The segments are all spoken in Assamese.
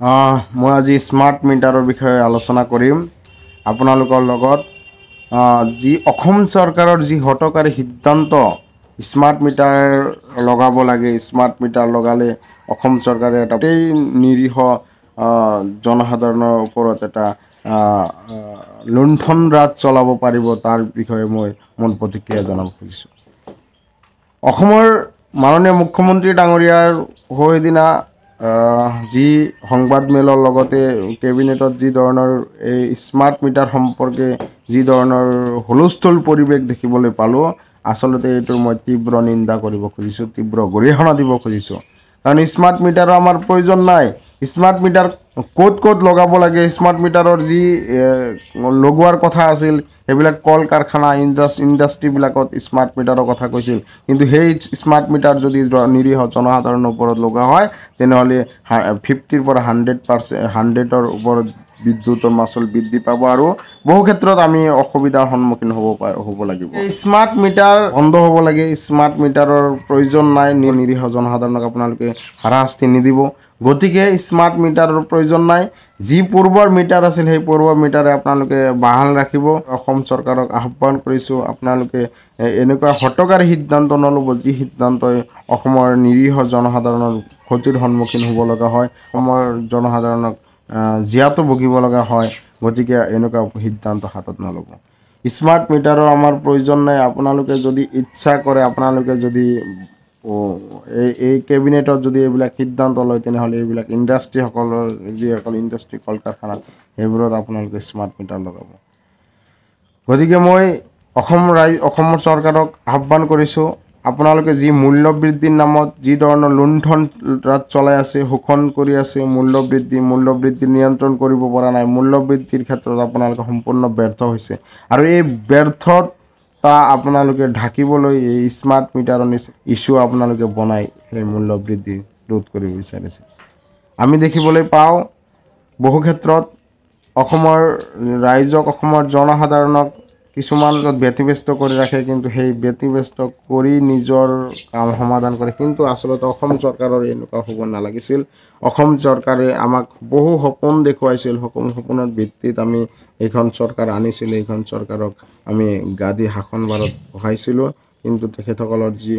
মই আজি স্মাৰ্ট মিটাৰৰ বিষয়ে আলোচনা কৰিম আপোনালোকৰ লগত। যি অসম চৰকাৰৰ যি হঠকাৰী সিদ্ধান্ত স্মাৰ্ট মিটাৰ লগাব লাগে, স্মাৰ্ট মিটাৰ লগালে অসম চৰকাৰে এটা নিৰীহ জনসাধাৰণৰ ওপৰত এটা লুণ্ঠন ৰাজ চলাব পাৰিব, তাৰ বিষয়ে মই মোৰ প্ৰতিক্ৰিয়া জনাব খুজিছোঁ। অসমৰ মাননীয় মুখ্যমন্ত্ৰী ডাঙৰীয়াৰ সেইদিনা যি সংবাদমেলৰ লগতে কেবিনেটত যি ধৰণৰ এই স্মাৰ্ট মিটাৰ সম্পৰ্কে যি ধৰণৰ হুলস্থুল পৰিৱেশ দেখিবলৈ পালোঁ, আচলতে এইটোৰ মই তীব্ৰ নিন্দা কৰিব খুজিছোঁ, তীব্ৰ গৰিহণা দিব খুজিছোঁ। কাৰণ স্মাৰ্ট মিটাৰৰ আমাৰ প্ৰয়োজন নাই। স্মাৰ্ট মিটাৰ ক'ত লগাব লাগে, স্মাৰ্ট মিটাৰৰ যি লগোৱাৰ কথা আছিল সেইবিলাক কল কাৰখানা ইণ্ডাষ্ট্ৰীবিলাকত স্মাৰ্ট মিটাৰৰ কথা কৈছিল। কিন্তু সেই স্মাৰ্ট মিটাৰ যদি নিৰীহ জনসাধাৰণৰ ওপৰত লগোৱা হয়, তেনেহ'লে 50ৰ পৰা 100% ওপৰত বিদ্যুতৰ মাচুল বৃদ্ধি পাব আৰু বহু ক্ষেত্ৰত আমি অসুবিধাৰ সন্মুখীন হ'ব লাগিব। এই স্মাৰ্ট মিটাৰ বন্ধ হ'ব লাগে। স্মাৰ্ট মিটাৰৰ প্ৰয়োজন নাই। নিৰীহ জনসাধাৰণক আপোনালোকে হাৰাশাস্তি নিদিব। গতিকে স্মাৰ্ট মিটাৰৰ প্ৰয়োজন নাই। যি পূৰ্বৰ মিটাৰ আছিল সেই পূৰ্বৰ মিটাৰে আপোনালোকে বাহাল ৰাখিব। অসম চৰকাৰক আহ্বান কৰিছোঁ, আপোনালোকে এনেকুৱা হঠকাৰী সিদ্ধান্ত নল'ব, যি সিদ্ধান্তই অসমৰ নিৰীহ জনসাধাৰণৰ ক্ষতিৰ সন্মুখীন হ'ব লগা হয়, অসমৰ জনসাধাৰণক জীয়াতো ভুগিব লগা হয়। গতিকে এনেকুৱা সিদ্ধান্ত হাতত নল'ব। স্মাৰ্ট মিটাৰৰ আমাৰ প্ৰয়োজন নাই। আপোনালোকে যদি ইচ্ছা কৰে, আপোনালোকে যদি এই কেবিনেটত যদি এইবিলাক সিদ্ধান্ত লয়, তেনেহ'লে এইবিলাক ইণ্ডাষ্ট্ৰীসকলৰ যিসকল ইণ্ডাষ্ট্ৰী কল কাৰখানা সেইবোৰত আপোনালোকে স্মাৰ্ট মিটাৰ লগাব। গতিকে মই অসমৰ চৰকাৰক আহ্বান কৰিছোঁ, আপোনালোকে যি মূল্য বৃদ্ধিৰ নামত যি ধৰণৰ লুণ্ঠন ৰাজ চলাই আছে, শোষণ কৰি আছে, মূল্য বৃদ্ধি নিয়ন্ত্ৰণ কৰিব পৰা নাই। মূল্য বৃদ্ধিৰ ক্ষেত্ৰত আপোনালোকে সম্পূৰ্ণ ব্যৰ্থ হৈছে আৰু এই ব্যৰ্থতা আপোনালোকে ঢাকিবলৈ এই স্মাৰ্ট মিটাৰৰ ইছ্যু আপোনালোকে বনাই সেই মূল্য বৃদ্ধি ৰোধ কৰিব বিচাৰিছে। আমি দেখিবলৈ পাওঁ বহু ক্ষেত্ৰত অসমৰ ৰাইজক, অসমৰ জনসাধাৰণক কিছুমান ব্যতিব্যস্ত কৰি ৰাখে, কিন্তু সেই ব্যতিব্যস্ত কৰি নিজৰ কাম সমাধান কৰে। কিন্তু আচলতে অসম চৰকাৰৰ এনেকুৱা হ'ব নালাগিছিল। অসম চৰকাৰে আমাক বহু সপোন দেখুৱাইছিল। সপোনৰ ভিত্তিত আমি এইখন চৰকাৰ আনিছিলোঁ, এইখন চৰকাৰক আমি গাদী শাসনভাৰত বহাইছিলোঁ। কিন্তু তেখেতসকলৰ যি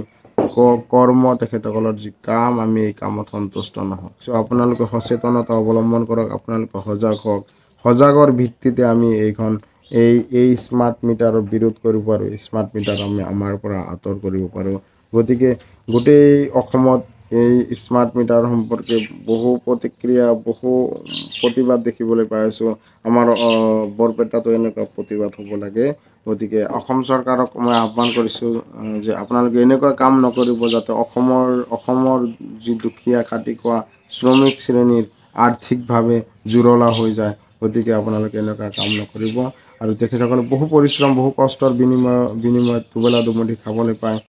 কৰ্ম, তেখেতসকলৰ যি কাম, আমি এই কামত সন্তুষ্ট নহওঁ। আপোনালোকে সচেতনতা অৱলম্বন কৰক, আপোনালোকে সজাগ হওক। সজাগৰ ভিত্তিতে আমি এই স্মাৰ্ট মিটাৰৰ বিৰোধ কৰিব পাৰোঁ, স্মাৰ্ট মিটাৰ আমি আমাৰ পৰা আঁতৰ কৰিব পাৰোঁ। গতিকে গোটেই অসমত এই স্মাৰ্ট মিটাৰ সম্পৰ্কে বহু প্ৰতিক্ৰিয়া, বহু প্ৰতিবাদ দেখিবলৈ পাই আছোঁ। আমাৰ বৰপেটাতো এনেকুৱা প্ৰতিবাদ হ'ব লাগে। গতিকে অসম চৰকাৰক মই আহ্বান কৰিছোঁ যে আপোনালোকে এনেকুৱা কাম নকৰিব যাতে অসমৰ যি দুখীয়া খাটি খোৱা শ্ৰমিক শ্ৰেণীৰ আৰ্থিকভাৱে জুৰুলা হৈ যায়। গতিকে আপোনালোকে এনেকুৱা কাম নকৰিব। আৰু তেখেতসকলে বহু পৰিশ্ৰম, বহু কষ্টৰ বিনিময়ত দুবেলা দুমুঠি খাবলৈ পায়।